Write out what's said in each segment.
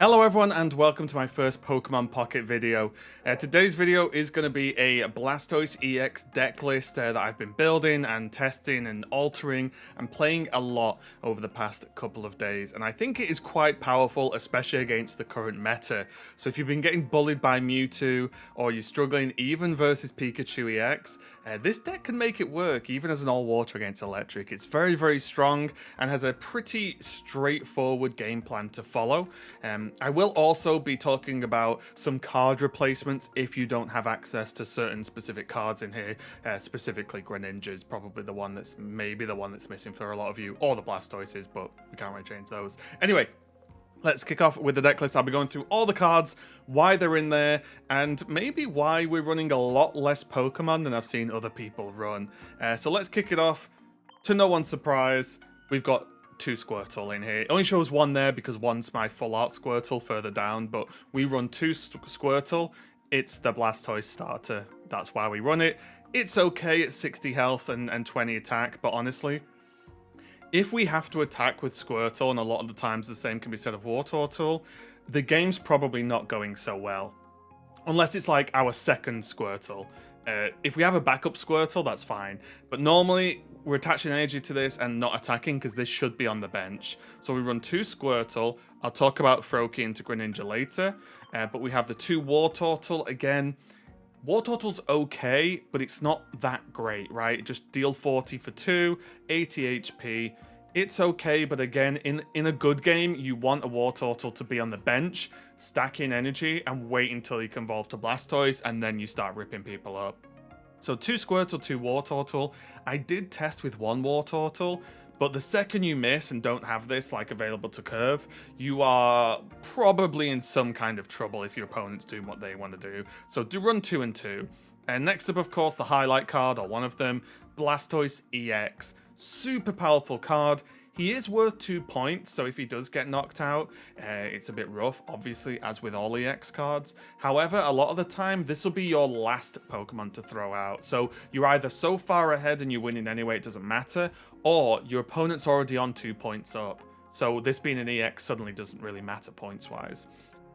Hello everyone and welcome to my first Pokemon Pocket video. Today's video is going to be a Blastoise EX deck list that I've been building and testing and altering and playing a lot over the past couple of days, and I think it is quite powerful, especially against the current meta. So if you've been getting bullied by Mewtwo or you're struggling even versus Pikachu EX, this deck can make it work even as an all-water against electric. It's very strong and has a pretty straightforward game plan to follow. I will also be talking about some card replacements if you don't have access to certain specific cards in here. Specifically, Greninja is probably the one that's missing for a lot of you, or the Blastoises, but we can't really change those. Anyway, let's kick off with the deck list. I'll be going through all the cards, why they're in there, and maybe why we're running a lot less Pokemon than I've seen other people run. So let's kick it off. To no one's surprise, we've got two Squirtle in here. It only shows one there because one's my full art Squirtle further down, but we run two Squirtle. It's the Blastoise starter. That's why we run it. It's okay at 60 health and 20 attack, but honestly, if we have to attack with Squirtle, and a lot of the times the same can be said of Wartortle, the game's probably not going so well. Unless it's like our second Squirtle. If we have a backup Squirtle, that's fine. But normally, we're attaching energy to this and not attacking because this should be on the bench. So we run two Squirtle. I'll talk about Froakie into Greninja later. But we have the two Wartortle. Again, Wartortle's okay, but it's not that great, right? Just deal 40 for 2, 80 HP. It's okay, but again, in a good game, you want a Wartortle to be on the bench, stacking energy, and wait until you can evolve to Blastoise, and then you start ripping people up. So two Squirtle, two Wartortle. I did test with one Wartortle, but the second you miss and don't have this like available to curve, you are probably in some kind of trouble if your opponent's doing what they want to do. So do run 2 and 2. And next up, of course, the highlight card, or one of them, Blastoise EX. Super powerful card. He is worth 2 points, so if he does get knocked out, it's a bit rough, obviously, as with all EX cards. However, a lot of the time, this will be your last Pokemon to throw out. So you're either so far ahead and you're winning anyway, it doesn't matter, or your opponent's already on 2 points up. So this being an EX suddenly doesn't really matter points-wise.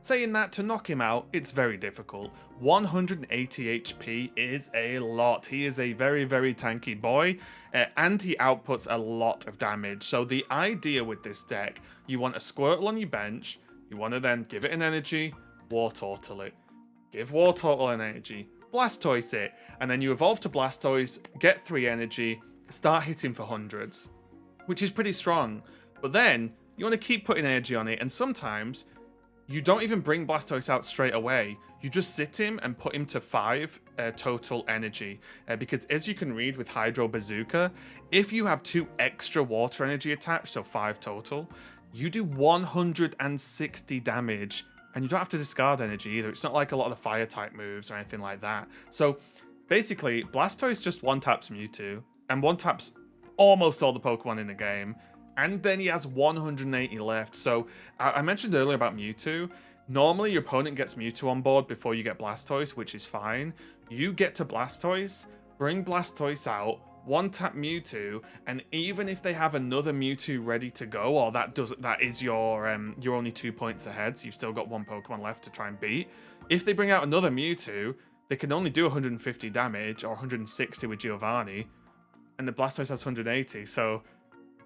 Saying that, to knock him out, it's very difficult. 180 HP is a lot. He is a very tanky boy, and he outputs a lot of damage. So the idea with this deck, you want a Squirtle on your bench, you want to then give it an energy, Wartortle it. Give Wartortle an energy, Blastoise it, and then you evolve to Blastoise, get 3 energy, start hitting for hundreds, which is pretty strong. But then, you want to keep putting energy on it, and sometimes you don't even bring Blastoise out straight away. You just sit him and put him to 5 total energy. Because as you can read with Hydro Bazooka, if you have 2 extra water energy attached, so 5 total, you do 160 damage. And you don't have to discard energy either. It's not like a lot of the fire type moves or anything like that. So basically, Blastoise just one-taps Mewtwo and one-taps almost all the Pokemon in the game. And then he has 180 left. So I mentioned earlier about Mewtwo. Normally your opponent gets Mewtwo on board before you get Blastoise, which is fine. You get to Blastoise, bring Blastoise out, one-tap Mewtwo, and even if they have another Mewtwo ready to go, or that is your you're only 2 points ahead, so you've still got 1 Pokemon left to try and beat. If they bring out another Mewtwo, they can only do 150 damage or 160 with Giovanni, and the Blastoise has 180, so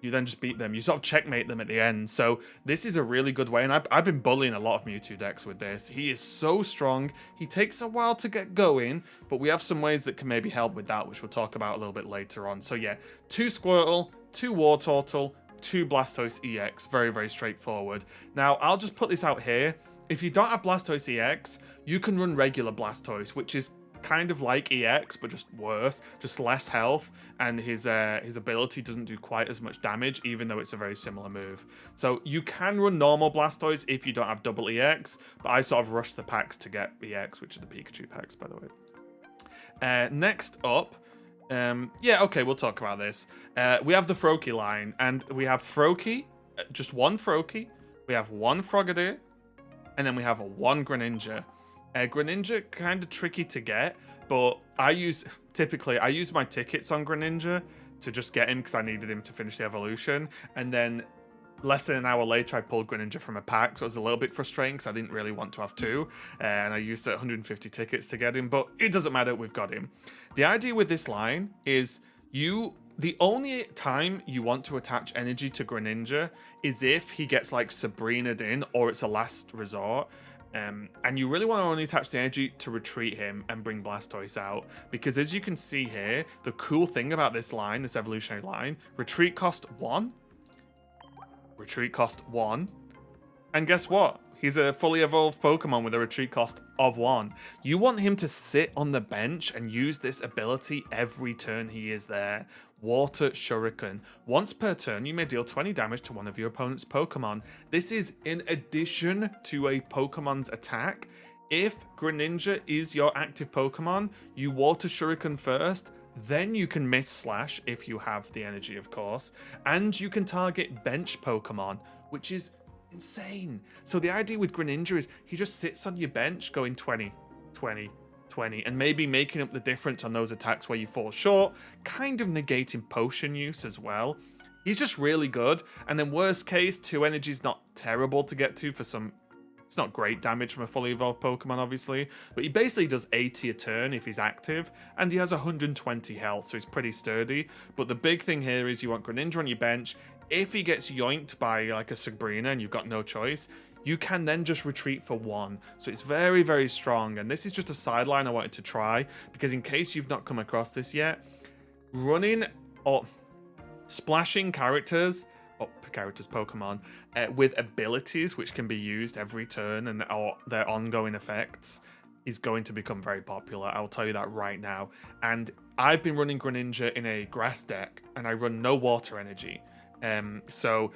you then just beat them. You sort of checkmate them at the end. So this is a really good way. And I've been bullying a lot of Mewtwo decks with this. He is so strong. He takes a while to get going, but we have some ways that can maybe help with that, which we'll talk about a little bit later on. So yeah, 2 Squirtle, 2 Wartortle, 2 Blastoise EX. Very straightforward. Now, I'll just put this out here. If you don't have Blastoise EX, you can run regular Blastoise, which is kind of like EX, but just worse, just less health, and his ability doesn't do quite as much damage, even though it's a very similar move. So you can run normal Blastoise if you don't have double EX, but I sort of rushed the packs to get EX, which are the Pikachu packs, by the way. Next up, yeah, okay, we'll talk about this. We have the Froakie line, and we have Froakie, just one Froakie, we have one Frogadier, and then we have one Greninja. Greninja, kind of tricky to get, but typically I use my tickets on Greninja to just get him because I needed him to finish the evolution, and then less than an hour later, I pulled Greninja from a pack, so it was a little bit frustrating because I didn't really want to have two, and I used 150 tickets to get him, but it doesn't matter, we've got him. The idea with this line is the only time you want to attach energy to Greninja is if he gets like Sabrina'd in or it's a last resort. And you really want to only attach the energy to retreat him and bring Blastoise out. Because as you can see here, the cool thing about this line, this evolutionary line, retreat cost 1. Retreat cost 1. And guess what? He's a fully evolved Pokemon with a retreat cost of 1. You want him to sit on the bench and use this ability every turn he is there. Water Shuriken. Once per turn, you may deal 20 damage to one of your opponent's Pokemon. This is in addition to a Pokemon's attack. If Greninja is your active Pokemon, you Water Shuriken first, then you can Miss Slash if you have the energy, of course, and you can target bench Pokemon, which is insane. So the idea with Greninja is he just sits on your bench going 20, 20, 20, and maybe making up the difference on those attacks where you fall short, kind of negating potion use as well. He's just really good. And then worst case, 2 energy is not terrible to get to for some. It's not great damage from a fully evolved Pokemon, obviously, but he basically does 80 a turn if he's active, and he has 120 health, so he's pretty sturdy. But the big thing here is you want Greninja on your bench. If he gets yoinked by like a Sabrina and you've got no choice, you can then just retreat for 1. So it's very, very strong. And this is just a sideline I wanted to try, because in case you've not come across this yet, running or splashing Pokemon, with abilities which can be used every turn and or their ongoing effects is going to become very popular. I'll tell you that right now. And I've been running Greninja in a grass deck, and I run no water energy. So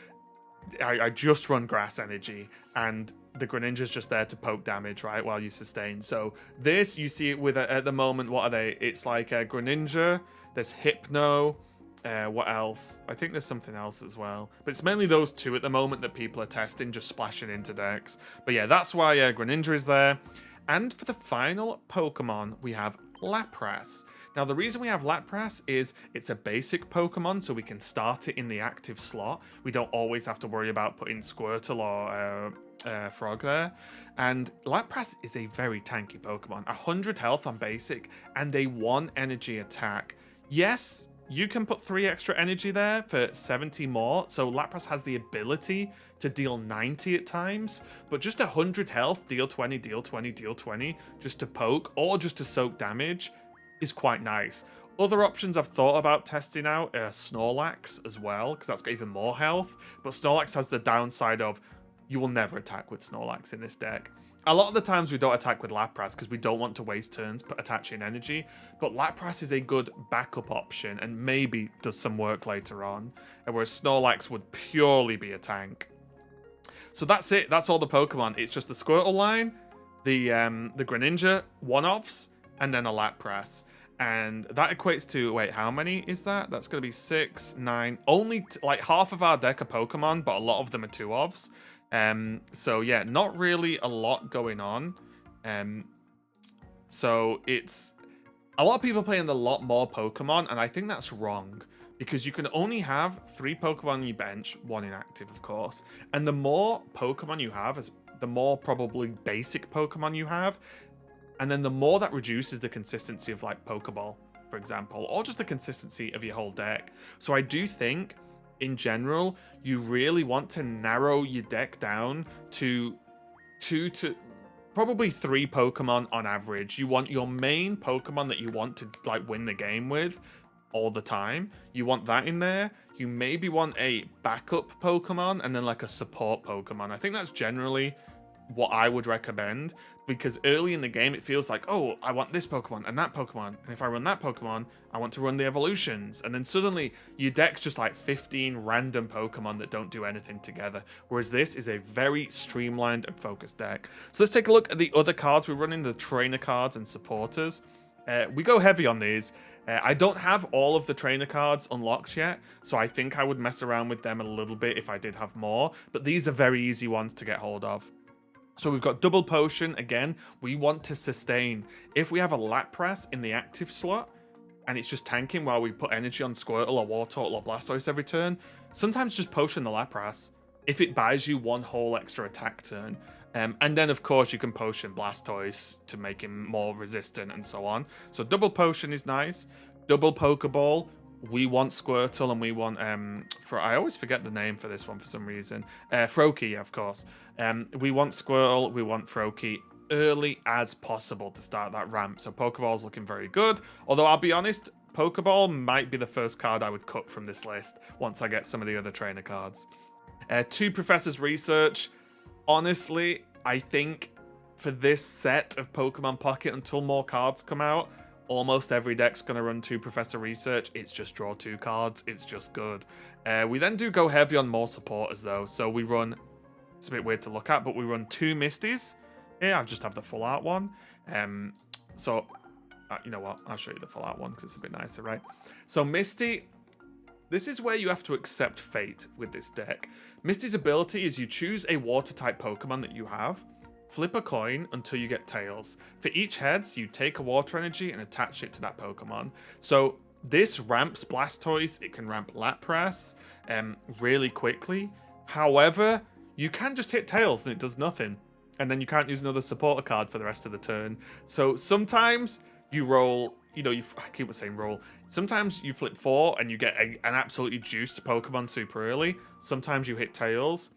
I just run grass energy, and the Greninja's just there to poke damage, right, while you sustain. So this, you see it with, at the moment, what are they? It's like a Greninja, there's Hypno, what else? I think there's something else as well. But it's mainly those two at the moment that people are testing, just splashing into decks. But yeah, that's why Greninja is there. And for the final Pokemon, we have Lapras. Now, the reason we have Lapras is it's a basic Pokemon, so we can start it in the active slot. We don't always have to worry about putting Squirtle or Frog there. And Lapras is a very tanky Pokemon. 100 health on basic and a 1 energy attack. Yes, you can put 3 extra energy there for 70 more, so Lapras has the ability to deal 90 at times, but just 100 health, deal 20, deal 20, deal 20, just to poke or just to soak damage is quite nice. Other options I've thought about testing out are Snorlax as well, because that's got even more health, but Snorlax has the downside of you will never attack with Snorlax in this deck. A lot of the times we don't attack with Lapras because we don't want to waste turns attaching energy, but Lapras is a good backup option and maybe does some work later on, whereas Snorlax would purely be a tank. So that's it, that's all the Pokemon. It's just the Squirtle line, the Greninja one-offs, and then a Lapras. And that equates to, wait, how many is that? That's going to be 6, 9, only like half of our deck are Pokemon, but a lot of them are 2-ofs. So yeah, not really a lot going on. So it's a lot of people playing a lot more Pokemon, and I think that's wrong, because you can only have 3 Pokemon on your bench, 1 inactive, of course. And the more Pokemon you have, the more probably basic Pokemon you have, and then the more that reduces the consistency of like Pokeball, for example, or just the consistency of your whole deck. So I do think, in general, you really want to narrow your deck down to 2 to probably 3 Pokemon on average. You want your main Pokemon that you want to like win the game with all the time. You want that in there. You maybe want a backup Pokemon and then like a support Pokemon. I think that's generally what I would recommend, because early in the game it feels like, oh, I want this Pokemon and that Pokemon, and if I run that Pokemon, I want to run the evolutions, and then suddenly your deck's just like 15 random Pokemon that don't do anything together, whereas this is a very streamlined and focused deck. So let's take a look at the other cards. We're running the trainer cards and supporters. We go heavy on these. I don't have all of the trainer cards unlocked yet, so I think I would mess around with them a little bit if I did have more, but these are very easy ones to get hold of. So we've got double potion. Again, we want to sustain. If we have a Lapras in the active slot and it's just tanking while we put energy on Squirtle or Wartortle or Blastoise every turn, sometimes just potion the Lapras. if it buys you one whole extra attack turn. And then, of course, you can potion Blastoise to make him more resistant and so on. So double potion is nice. Double Pokeball. We want Squirtle and we want... I always forget the name for this one for some reason. Froakie, of course. We want Squirtle, we want Froakie early as possible to start that ramp. So Pokeball's looking very good. Although, I'll be honest, Pokeball might be the first card I would cut from this list once I get some of the other trainer cards. 2 Professor's Research. Honestly, I think for this set of Pokemon Pocket, until more cards come out, almost every deck's going to run 2 Professor Research. It's just draw 2 cards. It's just good. We then do go heavy on more supporters, though. So we run... It's a bit weird to look at, but we run 2 Misties. Here, I just have the full art one. You know what? I'll show you the full art one because it's a bit nicer, right? So Misty... This is where you have to accept fate with this deck. Misty's ability is you choose a water-type Pokemon that you have, flip a coin until you get tails. For each heads, you take a water energy and attach it to that Pokemon. So this ramps Blastoise, it can ramp Lapras really quickly. However, you can just hit tails and it does nothing. And then you can't use another supporter card for the rest of the turn. So sometimes you roll... I keep saying roll. Sometimes you flip 4 and you get an absolutely juiced Pokemon super early. Sometimes you hit tails.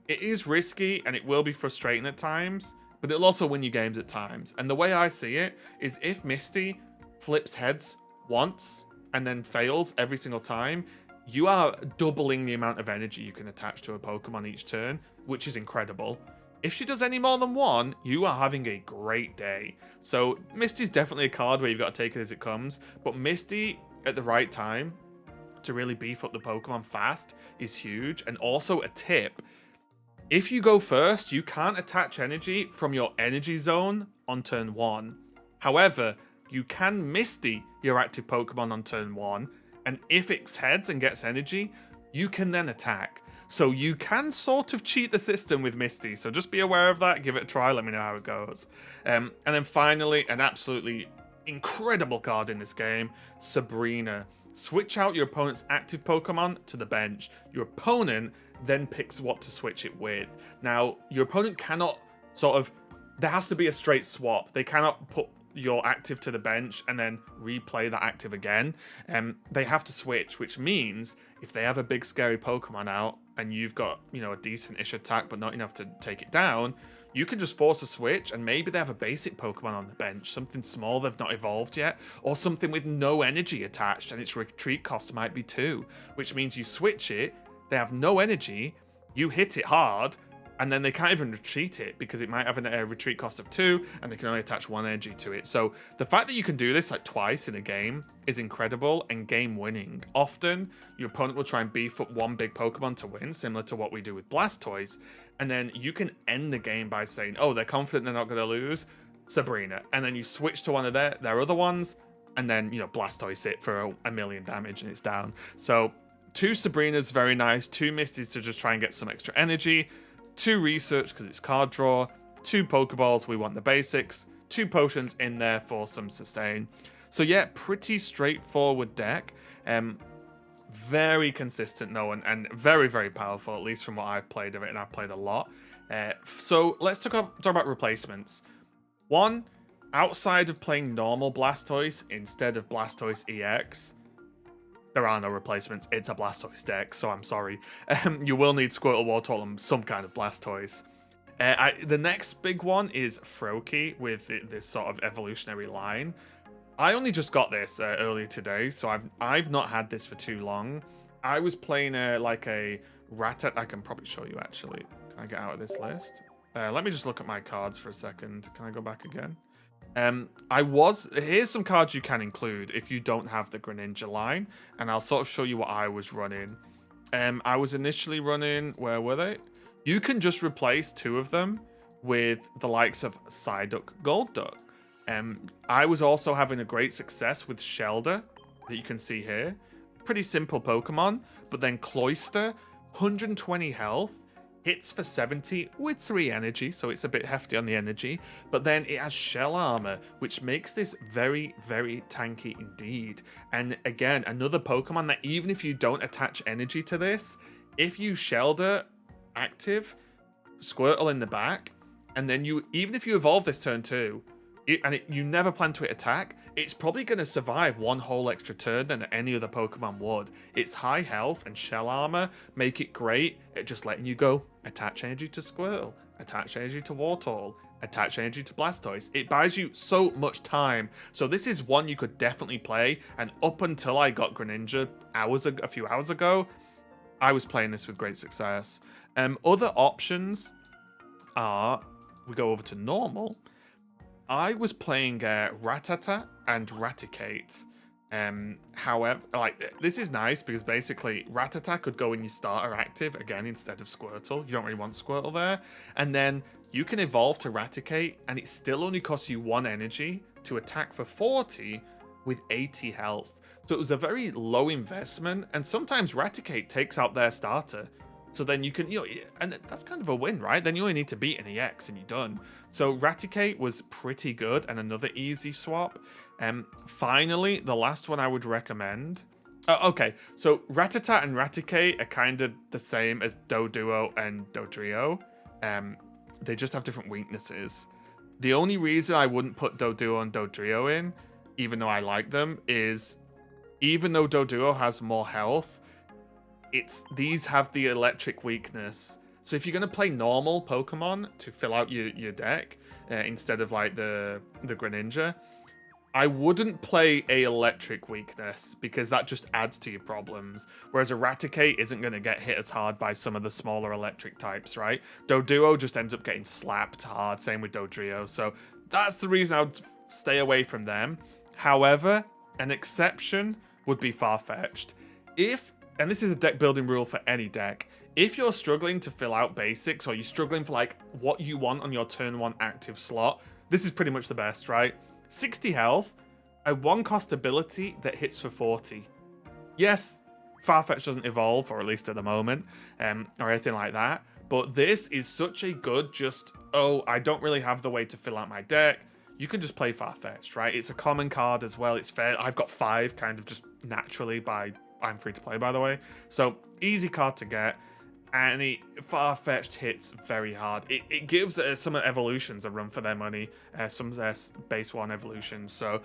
It is risky and it will be frustrating at times, but it'll also win you games at times. And the way I see it is if Misty flips heads once and then fails every single time, you are doubling the amount of energy you can attach to a Pokemon each turn, which is incredible. If she does any more than one, you are having a great day. So Misty's definitely a card where you've got to take it as it comes, but Misty at the right time to really beef up the Pokemon fast is huge. And also a tip, if you go first, you can't attach energy from your energy zone on turn 1. However, you can Misty your active Pokemon on turn 1, and if it heads and gets energy, you can then attack. So you can sort of cheat the system with Misty. So just be aware of that. Give it a try. Let me know how it goes. And then finally, an absolutely incredible card in this game, Sabrina. Switch out your opponent's active Pokemon to the bench. Your opponent then picks what to switch it with. Now, your opponent cannot there has to be a straight swap. They cannot put your active to the bench and then replay that active again. They have to switch, which means if they have a big scary Pokemon out and you've got, a decent-ish attack but not enough to take it down, you can just force a switch and maybe they have a basic Pokemon on the bench, something small they've not evolved yet, or something with no energy attached and its retreat cost might be 2, which means you switch it, they have no energy, you hit it hard, and then they can't even retreat it because it might have a retreat cost of 2 and they can only attach 1 energy to it. So the fact that you can do this like twice in a game is incredible and game winning. Often your opponent will try and beef up one big Pokemon to win, similar to what we do with Blastoise, and then you can end the game by saying, oh, they're confident they're not going to lose, Sabrina, and then you switch to one of their other ones, and then Blastoise it for a million damage and it's down. So 2 Sabrinas, very nice. 2 Misties to just try and get some extra energy. 2 research because it's card draw, 2 Pokeballs, we want the basics, 2 potions in there for some sustain. So yeah, pretty straightforward deck. Very consistent though, and very, very powerful, at least from what I've played of it, and I've played a lot. So let's talk about replacements. 1, outside of playing normal Blastoise instead of Blastoise EX, there are no replacements. It's a Blastoise deck, so I'm sorry. You will need Squirtle, Wartortle, and some kind of Blastoise. The next big one is Froakie with this sort of evolutionary line. I only just got this earlier today, so I've not had this for too long. I was playing like a Rattata. I can probably show you actually. Can I get out of this list? Let me just look at my cards for a second. Can I go back again? Here's some cards you can include if you don't have the Greninja line, and I'll sort of show you what I was running. I was initially running, where were they? You can just replace 2 of them with the likes of Psyduck, Golduck. I was also having a great success with Shelder, that you can see here. Pretty simple Pokemon, but then Cloyster, 120 health, hits for 70 with 3 energy, so it's a bit hefty on the energy, but then it has shell armor, which makes this very, very tanky indeed. And again, another Pokemon that even if you don't attach energy to this, if you Shelder active, Squirtle in the back, and then even if you evolve this turn 2, you never plan to attack, it's probably going to survive one whole extra turn than any other Pokemon would. Its high health and shell armor make it great at just letting you go attach energy to Squirtle, attach energy to Wartortle, attach energy to Blastoise. It buys you so much time. So this is one you could definitely play, and up until I got Greninja a few hours ago, I was playing this with great success. Other options are, we go over to normal. I was playing Rattata and Raticate. However, this is nice because basically Rattata could go in your starter active again instead of Squirtle. You don't really want Squirtle there. And then you can evolve to Raticate, and it still only costs you 1 energy to attack for 40 with 80 health. So it was a very low investment, and sometimes Raticate takes out their starter. So then you can, and that's kind of a win, right? Then you only need to beat an EX and you're done. So Raticate was pretty good and another easy swap. Finally, the last one I would recommend. Okay, so Rattata and Raticate are kind of the same as Doduo and Dodrio. They just have different weaknesses. The only reason I wouldn't put Doduo and Dodrio in, even though I like them, is even though Doduo has more health, these have the electric weakness. So if you're going to play normal Pokemon to fill out your deck instead of like the Greninja, I wouldn't play a electric weakness because that just adds to your problems. Whereas a Raticate isn't going to get hit as hard by some of the smaller electric types, right? Doduo just ends up getting slapped hard, same with Dodrio. So that's the reason I would stay away from them. However, an exception would be Farfetch'd. And this is a deck building rule for any deck, if you're struggling to fill out basics or you're struggling for like what you want on your turn 1 active slot, this is pretty much the best, right? 60 health, a 1-cost ability that hits for 40. Yes, Farfetch'd doesn't evolve, or at least at the moment, or anything like that, but this is such a good I don't really have the way to fill out my deck. You can just play Farfetch'd, right? It's a common card as well. It's fair. I've got 5 kind of just naturally I'm free to play, by the way. So easy card to get, and Farfetch'd hits very hard. It gives some evolutions a run for their money, some of their base 1 evolutions. So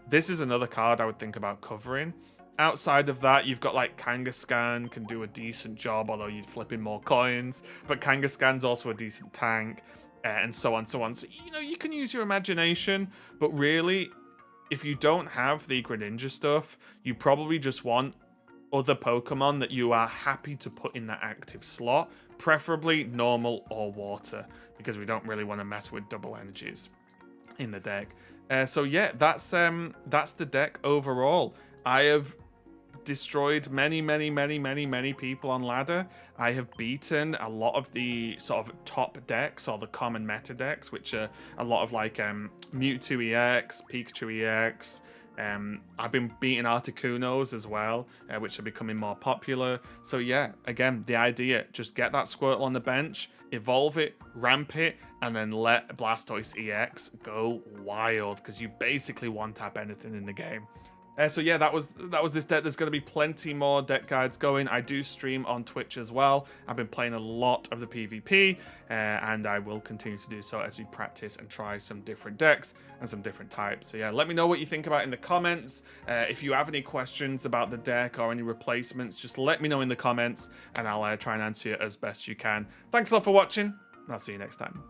this is another card I would think about covering. Outside of that, you've got like Kangaskhan can do a decent job, although you'd flip in more coins. But Kangaskhan's also a decent tank, and so on, so on. So, you can use your imagination, but really, if you don't have the Greninja stuff, you probably just want other Pokemon that you are happy to put in that active slot, preferably normal or water, because we don't really want to mess with double energies in the deck. So yeah, that's the deck overall. I have destroyed many people on ladder. I have beaten a lot of the sort of top decks or the common meta decks, which are a lot of like Mewtwo EX, Pikachu EX. I've been beating Articunos as well, which are becoming more popular. So yeah, again, the idea, just get that Squirtle on the bench, evolve it, ramp it, and then let Blastoise EX go wild, because you basically one-tap anything in the game. So yeah, that was this deck. There's going to be plenty more deck guides going. I do stream on Twitch as well. I've been playing a lot of the PvP, and I will continue to do so as we practice and try some different decks and some different types. So yeah, let me know what you think about it in the comments. If you have any questions about the deck or any replacements, just let me know in the comments, and I'll try and answer you as best you can. Thanks a lot for watching, and I'll see you next time.